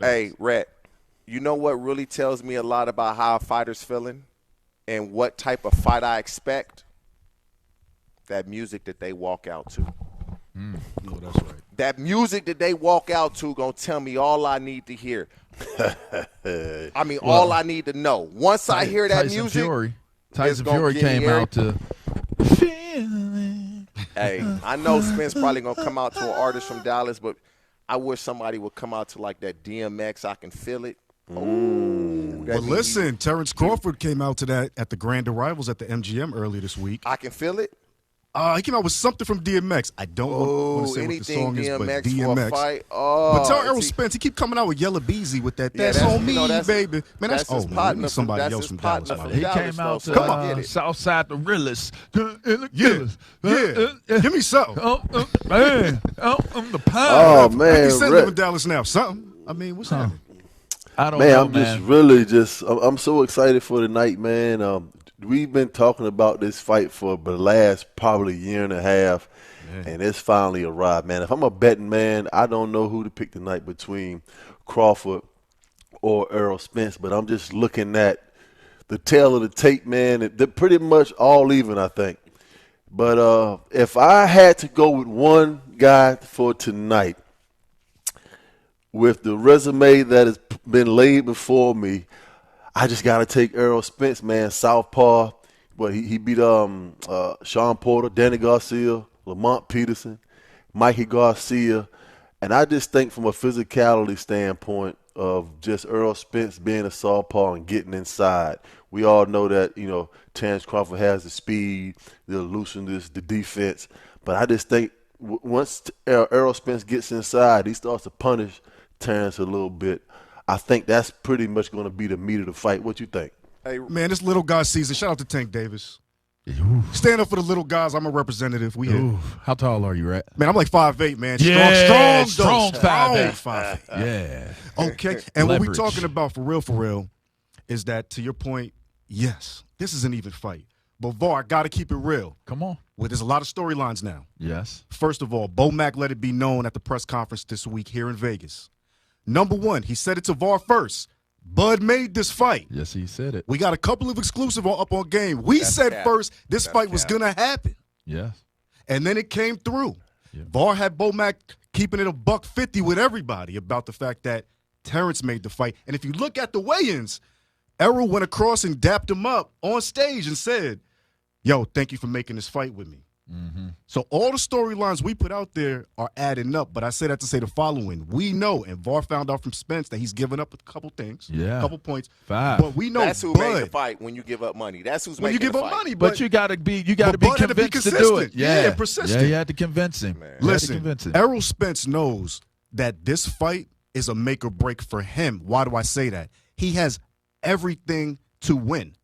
Hey, Rhett, you know what really tells me a lot about how a fighter's feeling and what type of fight I expect? That music that they walk out to. No, that's right. That music that they walk out to gonna tell me all I need to hear. I mean, all I need to know. Once I hear that music, Tyson Fury came out to feeling. Hey, I know Spence probably gonna come out to an artist from Dallas, but I wish somebody would come out to like that DMX. I can feel it. But listen, Terrence Crawford came out to that at the Grand Arrivals at the MGM earlier this week. I can feel it. He came out with something from DMX. I don't want to say what the song is, but DMX. For a fight. But tell Errol Spence, he keep coming out with Yella Beezy with that. That's on me, baby. Man, that's his partner. Somebody else from Dallas. He came out to Southside the realest. Yeah. Give me something. Man, I'm the pound. Oh, man. He said live in Dallas now. Something. I mean, what's happening? I don't know, I'm so excited for tonight, man. We've been talking about this fight for the last probably year and a half, and it's finally arrived, man. If I'm a betting man, I don't know who to pick tonight between Crawford or Errol Spence, but I'm just looking at the tail of the tape, man. They're pretty much all even, I think. But if I had to go with one guy for tonight, with the resume that has been laid before me, I just got to take Errol Spence, man. Southpaw. But he beat Sean Porter, Danny Garcia, Lamont Peterson, Mikey Garcia. And I just think from a physicality standpoint of just Errol Spence being a southpaw and getting inside. We all know that, Terrence Crawford has the speed, the elusiveness, the defense. But I just think once Errol Spence gets inside, he starts to punish Terrence a little bit. I think that's pretty much going to be the meat of the fight. What you think? Hey, man, this little guy season. Shout out to Tank Davis. Stand up for the little guys. I'm a representative. We here. How tall are you, Rhett? Man, I'm like 5'8", man. Strong 5'8". Yeah. Okay. And what we're talking about for real, is that, to your point, yes, this is an even fight. But VAR, got to keep it real. Come on. Well, there's a lot of storylines now. Yes. First of all, Bo Mack let it be known at the press conference this week here in Vegas. Number one, he said it to VAR first. Bud made this fight. Yes, he said it. We got a couple of exclusive up on Game. We said first this fight was going to happen. Yes. And then it came through. Yeah. VAR had Bo Mack keeping it $150 with everybody about the fact that Terrence made the fight. And if you look at the weigh-ins, Errol went across and dapped him up on stage and said, yo, thank you for making this fight with me. Mm-hmm. So all the storylines we put out there are adding up, but I say that to say the following. We know, and VAR found out from Spence that he's given up a couple things, a couple points. 5. But we know that's who made the fight when you give up money. That's who's when making you give up money. But you got to be convinced to do it. Yeah, persistent. Yeah, you had to convince him. Listen, Errol Spence knows that this fight is a make or break for him. Why do I say that? He has everything to win.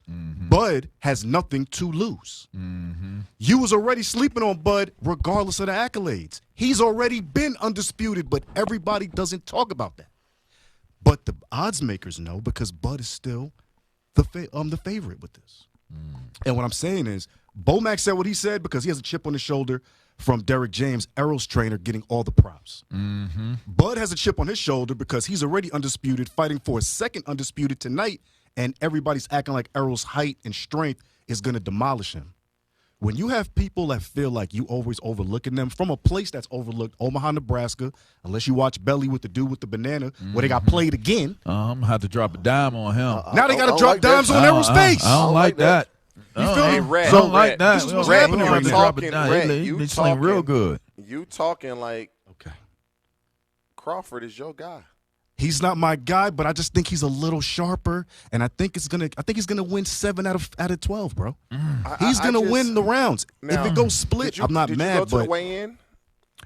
Mm-hmm. Bud has nothing to lose. Mm-hmm. You was already sleeping on Bud regardless of the accolades. He's already been undisputed, but everybody doesn't talk about that. But the odds makers know because Bud is still the favorite with this. And what I'm saying is, Bo Mack said what he said because he has a chip on his shoulder from Derrick James, Errol's trainer, getting all the props. Mm-hmm. Bud has a chip on his shoulder because he's already undisputed, fighting for a second undisputed tonight, and everybody's acting like Errol's height and strength is going to demolish him. When you have people that feel like you always overlooking them from a place that's overlooked, Omaha, Nebraska, unless you watch Belly with the dude with the banana, where they got played again. I'm going to have to drop a dime on him. Now they got to drop dimes on Errol's face. I don't like that. You feel me? Rhett, don't like that. This is what's happening right now. He's playing real good. You talking like okay. Crawford is your guy. He's not my guy, but I just think he's a little sharper, and I think he's gonna win 7 out of 12, bro. He's gonna win the rounds. Now, if it goes split, I'm not mad. Did you go to but the weigh-in?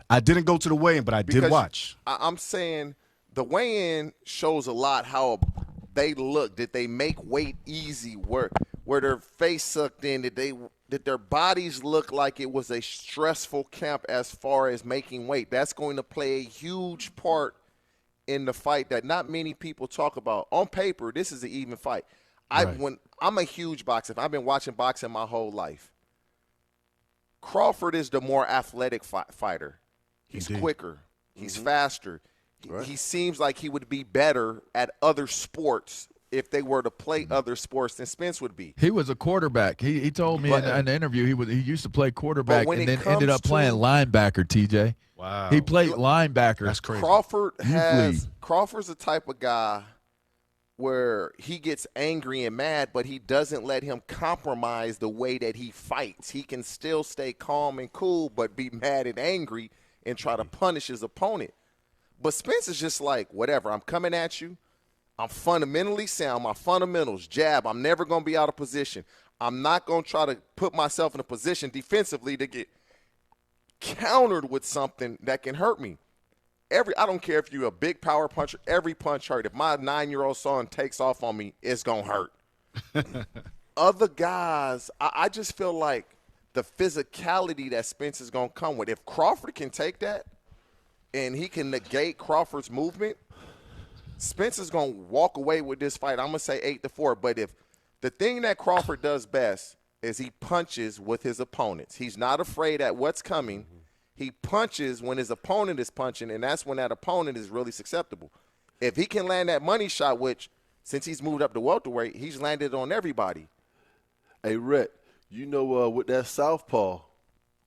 I didn't go to the weigh-in, but I did watch. I'm saying the weigh-in shows a lot how they look. Did they make weight easy work? Where their face sucked in? Did their bodies look like it was a stressful camp as far as making weight? That's going to play a huge part in the fight that not many people talk about. On paper, this is an even fight. When I'm a huge boxer. I've been watching boxing my whole life. Crawford is the more athletic fighter. He's quicker. He's faster. Right. He seems like he would be better at other sports if they were to play other sports than Spence would be. He was a quarterback. He told me in the interview he used to play quarterback when and it then ended up comes playing linebacker, TJ. Wow. He played linebacker. That's crazy. Crawford's the type of guy where he gets angry and mad, but he doesn't let him compromise the way that he fights. He can still stay calm and cool, but be mad and angry and try to punish his opponent. But Spence is just like, whatever, I'm coming at you. I'm fundamentally sound. My fundamentals, jab, I'm never going to be out of position. I'm not going to try to put myself in a position defensively to get countered with something that can hurt me. I don't care if you're a big power puncher, every punch hurt. If my 9-year-old son takes off on me, it's going to hurt. Other guys, I just feel like the physicality that Spence is going to come with. If Crawford can take that and he can negate Crawford's movement, Spence is going to walk away with this fight. I'm going to say 8-4. But if the thing that Crawford does best is he punches with his opponents. He's not afraid at what's coming. He punches when his opponent is punching, and that's when that opponent is really susceptible. If he can land that money shot, which since he's moved up to welterweight, he's landed on everybody. Hey, Rhett, you know with that southpaw,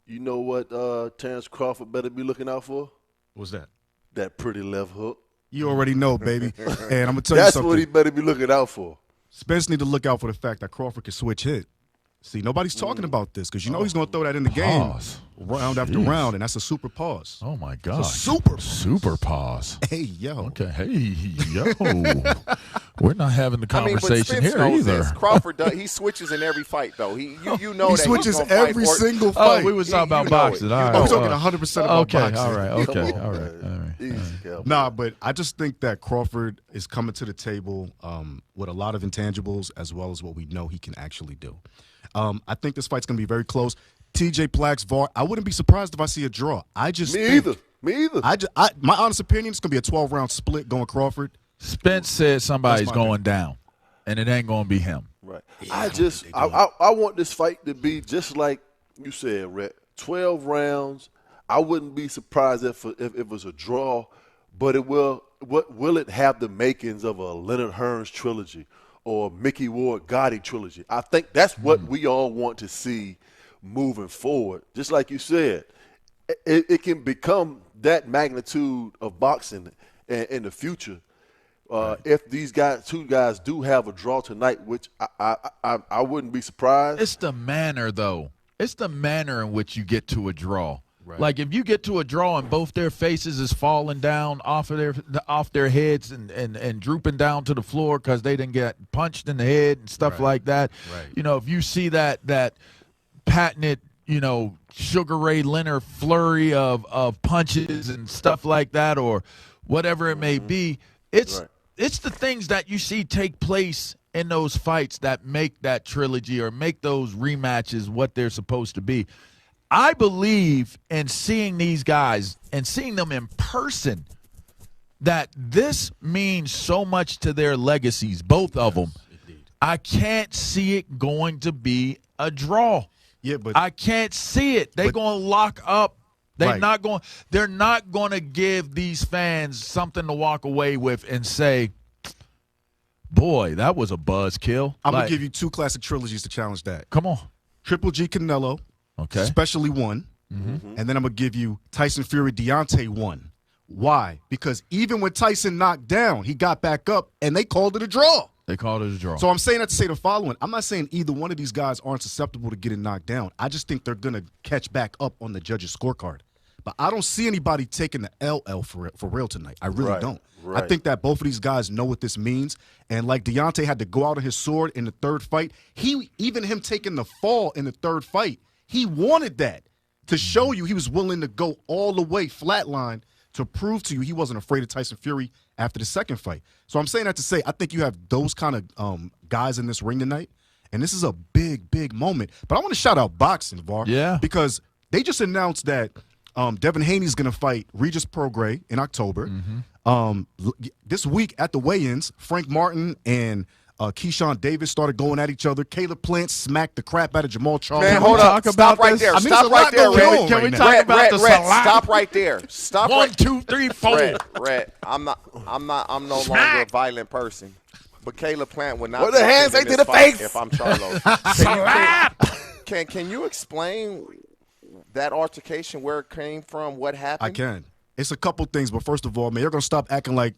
you know what Terrence Crawford better be looking out for? What's that? That pretty left hook. You already know, baby. And I'm going to tell you That's something. what he better be looking out for. Spence need to look out for the fact that Crawford can switch hit. See, nobody's talking about this because you know he's going to throw that in the game round after round, and that's a super pause. Oh, my God. Super pause. Hey, yo. Okay, hey, yo. We're not having the But conversation Spence here knows either. this. Crawford does. He switches in every fight, though. You know He that switches he's gonna every fight single Oh, fight. we was talking about you know boxing. it. All You right. know We're it. talking 100% about Okay, boxing. all right, Come okay, on, all right, man. all right. Easy, Cowboy. Nah, but I just think that Crawford is coming to the table with a lot of intangibles as well as what we know he can actually do. I think this fight's going to be very close. TJ Plax, VAR, I wouldn't be surprised if I see a draw. I just Me think, either. My honest opinion, it's going to be a 12-round split going Crawford. Spence said somebody's That's my going down, and it ain't going to be him. Right. Yeah, I want this fight to be just like you said, Rhett. 12 rounds. I wouldn't be surprised if it was a draw, but will it have the makings of a Leonard Hearns trilogy or Mickey Ward Gotti trilogy? I think that's what we all want to see moving forward. Just like you said, it can become that magnitude of boxing in the future. If these two guys do have a draw tonight, which I wouldn't be surprised. It's the manner, though. It's the manner in which you get to a draw. Right. Like if you get to a draw and both their faces is falling down off their heads and drooping down to the floor because they didn't get punched in the head and stuff like that. Right. You know, if you see that patented, Sugar Ray Leonard flurry of punches and stuff like that, or whatever it may be, it's the things that you see take place in those fights that make that trilogy or make those rematches what they're supposed to be. I believe in seeing these guys and seeing them in person that this means so much to their legacies, both of them. Indeed. I can't see it going to be a draw. Yeah, but I can't see it. They're going to lock up. They're not going to give these fans something to walk away with and say, boy, that was a buzzkill. I'm going to give you two classic trilogies to challenge that. Come on. Triple G Canelo, Okay. especially one. And then I'm going to give you Tyson Fury Deontay one. Why? Because even when Tyson knocked down, he got back up, and they called it a draw. They called it a draw. So I'm saying that to say the following. I'm not saying either one of these guys aren't susceptible to getting knocked down. I just think they're going to catch back up on the judges' scorecard. But I don't see anybody taking the LL for real tonight. I really don't. Right. I think that both of these guys know what this means. And like Deontay had to go out on his sword in the third fight, even him taking the fall in the third fight, he wanted that to show you he was willing to go all the way flatline to prove to you he wasn't afraid of Tyson Fury after the second fight. So I'm saying that to say I think you have those kind of guys in this ring tonight, and this is a big, big moment. But I want to shout out boxing, VAR. Yeah. Because they just announced that Devin Haney's going to fight Regis Prograis in October. This week at the weigh-ins, Frank Martin and Keyshawn Davis started going at each other. Caleb Plant smacked the crap out of Jamal Charles. Man, hold up. talk Stop about right this? there. I mean, Stop there's a lot right there, going Red. on Can we right talk now. about the Red, salami? stop right there. Stop 1, right 2, 3, 4. Red, I'm no longer a Smack. violent person. But Caleb Plant would not Well, the hands in ain't to this the fight face. if I'm Charlo. Can you explain that altercation, where it came from, what happened? I can. It's a couple things, but first of all, man, you're gonna stop acting like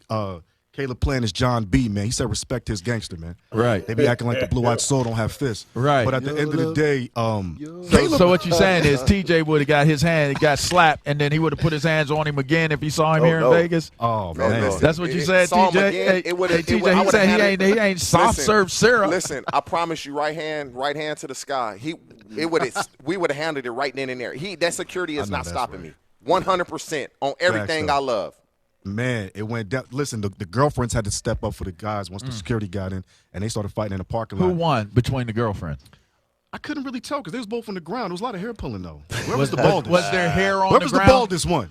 Caleb Plant is John B, man. He said respect his gangster, man. Right. They be acting like the blue-eyed soul don't have fists. Right. But at the end of the day, So what you're saying is TJ would have got his hand, he got slapped, and then he would have put his hands on him again if he saw him here in Vegas? oh No, man, no. That's what you said, Saw him TJ? again, Hey, it would've- hey, it would- I TJ, he would've said had he ain't soft serve syrup. Listen, I promise you, right hand to the sky. We would have handled it right then and there. That security is know not that's stopping right. me. 100% on everything though. I love. man, it went down. Listen, the girlfriends had to step up for the guys once the security got in, and they started fighting in the parking lot. Who won between the girlfriends? I couldn't really tell because they was both on the ground. There was a lot of hair pulling though. Whoever's the baldest? Was there hair on Whoever's the the ground? baldest one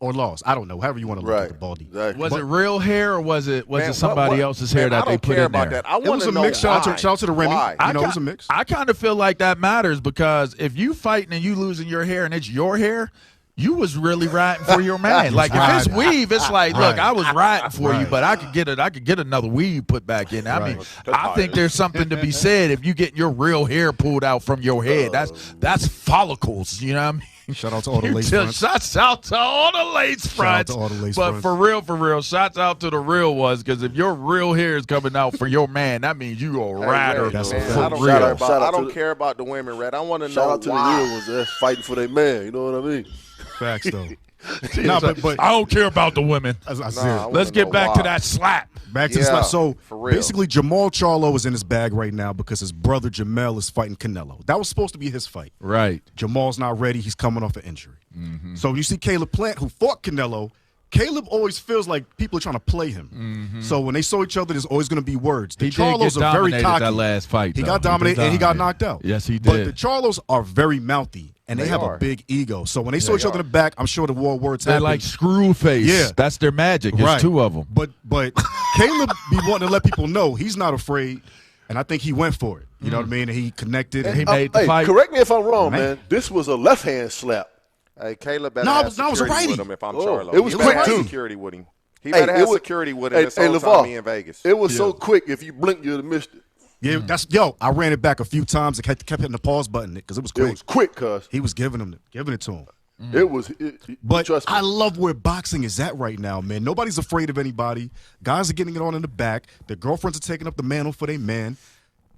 or lost? I don't know. However you want to look at the baldy. Exactly. Was it real hair or was it Man, somebody what- else's hair man, that I they don't put care in about there? that. I It was want a to know mix. why. Shout out to the Remy. Why? You know, it was a mix. I kind of feel like that matters because if you fighting and you losing your hair and it's your hair, you was really riding for your man. Like if it's weave, it's like, look, Right. I was riding for you, Right. but I could get another weave put back in. I mean, Right. I think there's something to be said if you getting your real hair pulled out from your head. That's follicles. You know what I mean? Shout out to all the lace Tell- fronts. Shouts out to all the lace out fronts. to all the lace but fronts. for real, shouts out to the real ones because if your real hair is coming out for your man, that means you a Hey, rider Red, That's man, a I don't, real. care about, Shout out I to don't the- care about the women, Red. I want to know Shout out to why. the real ones that's fighting for their man. You know what I mean? Facts though. No, but I don't care about the women. as I Nah, said, I wanna Let's get know back why. to that slap. back to the Yeah, slap. So for real. basically, Jamal Charlo is in his bag right now because his brother Jamel is fighting Canelo. That was supposed to be his fight. Right. Jamal's not ready. He's coming off an injury. Mm-hmm. So you see Caleb Plant, who fought Canelo. Caleb always feels like people are trying to play him. So when they saw each other, there's always going to be words. The He did Charlos get are very dominated cocky. that last fight. He though. got dominated and he got knocked out. Yes, he But did. the Charlos are very mouthy and they have are. a big ego. So when they saw each other in the back, I'm sure the war words They're happened. like screw face. Yeah. That's their magic. It's Right. two of them. But Caleb be wanting to let people know he's not afraid, and I think he went for it. You know what I mean? And he connected. And He made the Hey, fight. correct me if I'm wrong, Man. man. This was a left hand slap. Hey, Caleb better No, have it was a security righty. with him if I'm Oh, Charlo. it was He quick, better have too. security with him. He Hey, better it have was- security with him this whole LaVar, time he in Vegas. It was so quick. If you blinked, you'd have missed it. yeah, I ran it back a few times and kept hitting the pause button because it was It quick. was quick, cuz. He was giving it to him. It was. But trust me. I love where boxing is at right now, man. Nobody's afraid of anybody. Guys are getting it on in the back. Their girlfriends are taking up the mantle for their man.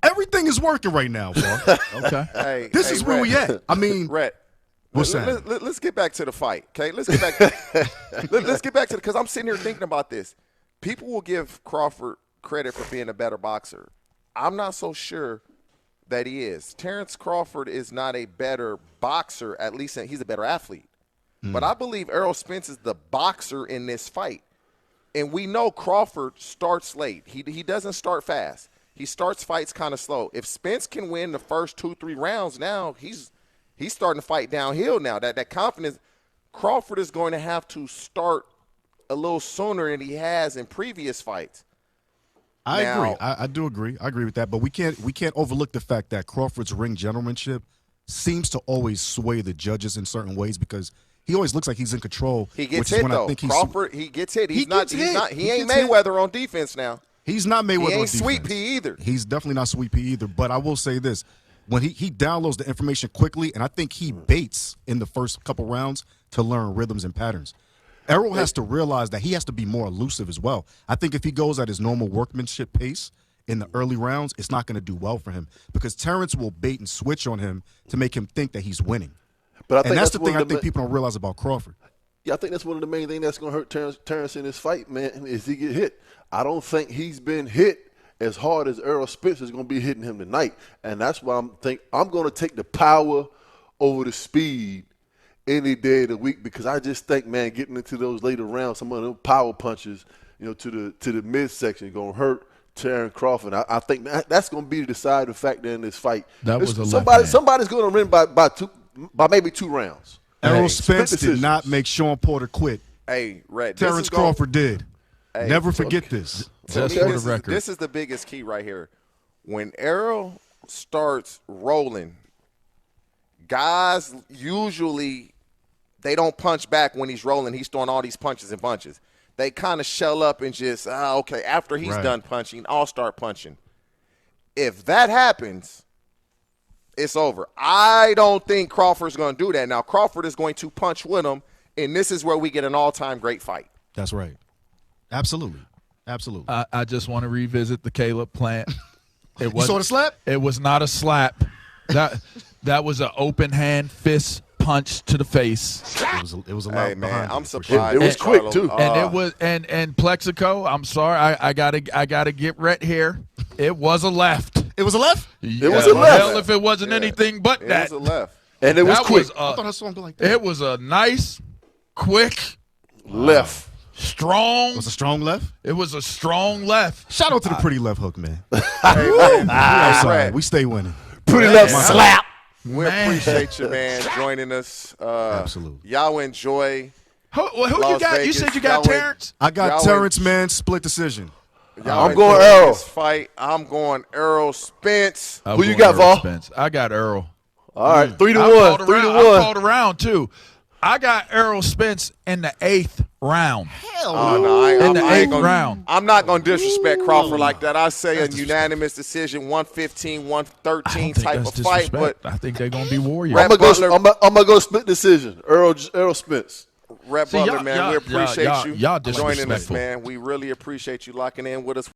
Everything is working right now, bro. Okay. Hey, This hey, is where we Rhett, at. I mean, Rhett, What's let's get back to the fight, okay? Let's get back. Let's get back to because I'm sitting here thinking about this. People will give Crawford credit for being a better boxer. I'm not so sure that he is. Terrence Crawford is not a better boxer. At least he's a better athlete. But I believe Errol Spence is the boxer in this fight. And we know Crawford starts late. He doesn't start fast. He starts fights kind of slow. If Spence can win the first 2-3 rounds, now he's starting to fight downhill now. That confidence, Crawford is going to have to start a little sooner than he has in previous fights. I Now- agree. I do agree. I agree with that. But we can't overlook the fact that Crawford's ring gentlemanship seems to always sway the judges in certain ways because he always looks like he's in control. He gets which is hit when though. I think he's Crawford, he gets hit. He gets hit. He He ain't gets hit. Mayweather on defense now. He's not Mayweather He on ain't Sweet defense. Pea either. He's definitely not Sweet Pea either. But I will say this. When he downloads the information quickly, and I think he baits in the first couple rounds to learn rhythms and patterns. Errol has to realize that he has to be more elusive as well. I think if he goes at his normal workmanship pace in the early rounds, it's not going to do well for him because Terrence will bait and switch on him to make him think that he's winning. But I think And that's the one thing I of the think people don't realize about Crawford. Yeah, I think that's one of the main things that's going to hurt Terrence in this fight, man, is he get hit. I don't think he's been hit as hard as Errol Spence is going to be hitting him tonight. And that's why I'm going to take the power over the speed any day of the week because I just think, man, getting into those later rounds, some of them power punches, to the midsection is going to hurt Terrence Crawford. I think that's going to be the deciding factor in this fight. That was a left somebody's going to win by maybe 2 rounds. Errol Split Spence did decisions. not make Sean Porter quit. Hey, Rhett. Terrence Crawford did. Hey, Never forget this. Just me, for the this record. this is the biggest key right here. When Errol starts rolling, guys usually they don't punch back when he's rolling. He's throwing all these punches and bunches. They kind of shell up and just, okay, after he's done punching, I'll start punching. If that happens, it's over. I don't think Crawford's going to do that. Now, Crawford is going to punch with him, and this is where we get an all-time great fight. That's right. Absolutely. Absolutely. I just want to revisit the Caleb Plant. It You saw the slap? It was not a slap. That was an open hand fist punch to the face. It was a lot Hey, man, behind I'm it, for surprised. sure. It was quick, too. And it was and Plexico, I'm sorry, I gotta get Rhett here. It was a left. It was a left? It was a left. Hell, if it wasn't anything but It that. was a left. And it was That quick. I thought I saw him go like that. It was a nice, quick, Left. strong. It was a strong left. It was a strong left. Shout out to the pretty left hook, man. Hey, man, I'm sorry. Rhett, We stay winning. Pretty Man. left slap. we Man. appreciate you, man, joining us. Absolutely. Y'all enjoy. Who you Las got? You Vegas. said you got Y'all Terrence? I got Y'all Terrence, man, split decision. Y'all I'm going enjoy Errol. This fight. I'm going Errol Spence. I'm Who you going got, Earl Vol? Spence. I got Earl. All right, 3-1. I called 3-1. around too. I got Errol Spence in the 8th round. Oh, no, I In the ain't 8th gonna, round. I'm not going to disrespect Crawford like that. I say a unanimous decision, 115, 113 I don't think type that's of fight. disrespect. But I think they're gonna be warriors. Rhett I'm gonna go split decision. Earl Spence. Rhett See, Butler, y'all- man, y'all- we appreciate y'all- you y'all joining us, disrespectful. man. We really appreciate you locking in with us.